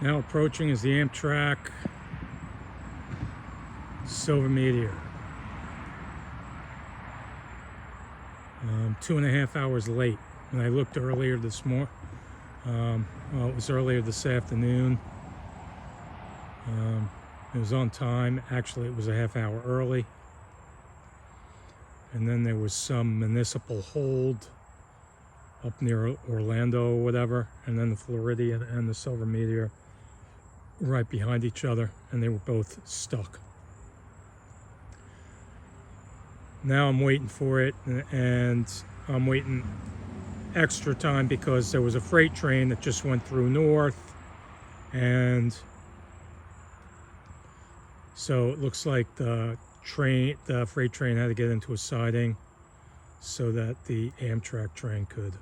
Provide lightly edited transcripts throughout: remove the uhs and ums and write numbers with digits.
Now approaching is the Amtrak Silver Meteor. 2.5 hours late. When I looked earlier this morning, well, it was earlier this afternoon. It was on time. Actually, it was a half hour early. And then there was some municipal hold up near Orlando or whatever. And then the Floridian and the Silver Meteor right behind each other, and they were both stuck. Now I'm waiting for it, and I'm waiting extra time because there was a freight train that just went through north, and so it looks like the freight train had to get into a siding so that the Amtrak train could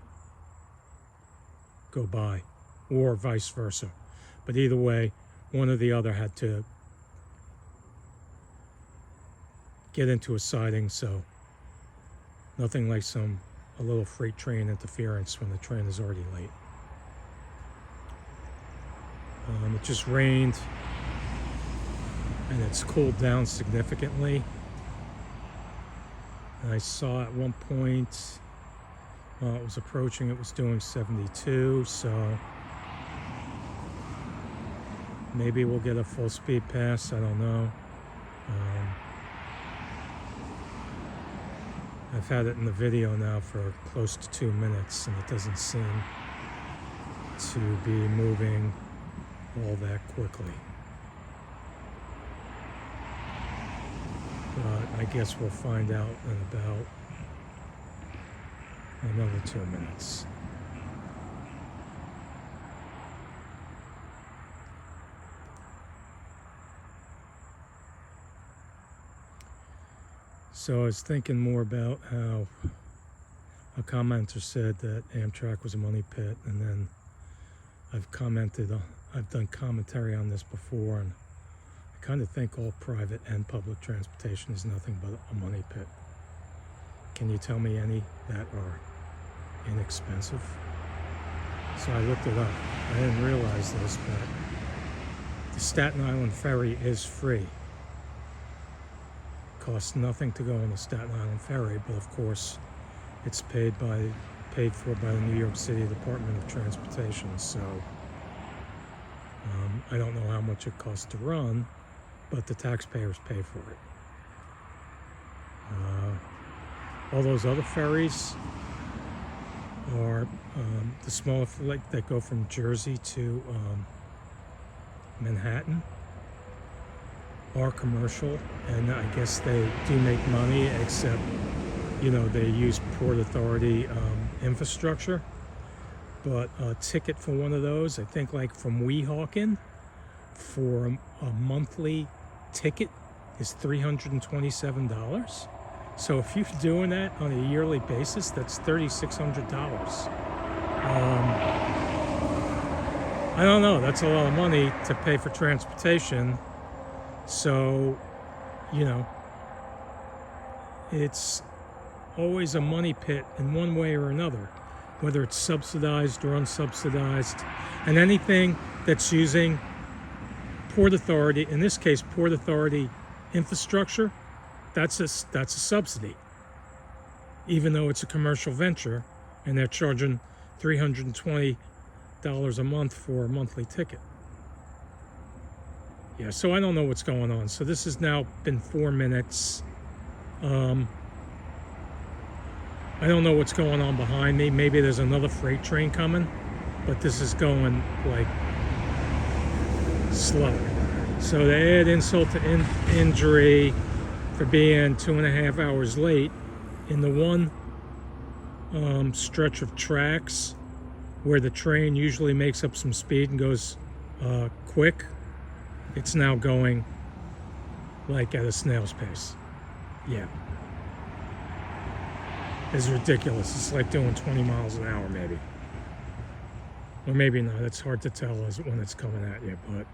go by, or vice versa. But either way, one or the other had to get into a siding, so nothing like a little freight train interference when the train is already late. It just rained, and it's cooled down significantly. And I saw at one point, while it was approaching, it was doing 72, so maybe we'll get a full speed pass, I don't know. I've had it in the video now for close to 2 minutes, and it doesn't seem to be moving all that quickly. But I guess we'll find out in about another 2 minutes. So I was thinking more about how a commenter said that Amtrak was a money pit, and then I've done commentary on this before, and I kind of think all private and public transportation is nothing but a money pit. Can you tell me any that are inexpensive? So I looked it up. I didn't realize this, but the Staten Island ferry is free. Costs nothing to go on the Staten Island ferry, but of course it's paid for by the New York City Department of Transportation. So I don't know how much it costs to run, but the taxpayers pay for it. All those other ferries are the smaller that go from Jersey to Manhattan are commercial, and I guess they do make money, except, you know, they use Port Authority infrastructure. But a ticket for one of those, I think like from Weehawken, for a monthly ticket is $327. So if you're doing that on a yearly basis, that's $3,600. I don't know, that's a lot of money to pay for transportation. So, you know, it's always a money pit in one way or another, whether it's subsidized or unsubsidized. And anything that's using Port Authority, in this case, Port Authority infrastructure, that's a subsidy, even though it's a commercial venture, and they're charging $320 a month for a monthly ticket. Yeah, so I don't know what's going on. So this has now been 4 minutes. I don't know what's going on behind me. Maybe there's another freight train coming, but this is going like slow. So to add insult to injury for being 2.5 hours late, in the one stretch of tracks where the train usually makes up some speed and goes quick, it's now going like at a snail's pace. Yeah. It's ridiculous. It's like doing 20 miles an hour maybe. Or maybe not. It's hard to tell when it's coming at you. But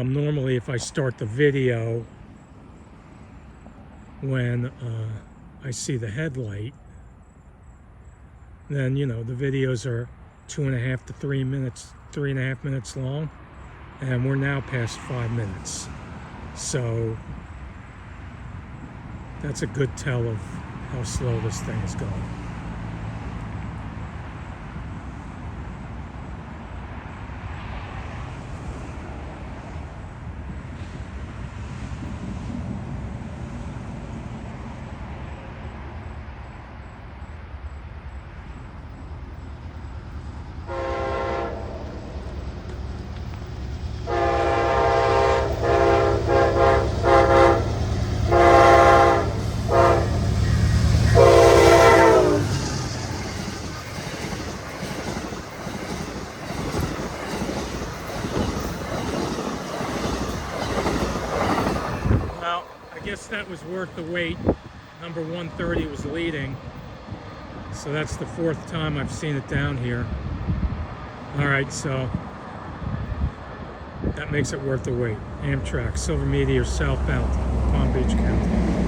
normally if I start the video when I see the headlight, then, you know, the videos are 2.5 to 3 minutes, 3.5 minutes long, and we're now past 5 minutes. So that's a good tell of how slow this thing is going. I guess that was worth the wait. Number 130 was leading, so that's the 4th time I've seen it down here. Alright, so that makes it worth the wait. Amtrak Silver Meteor southbound, Palm Beach County.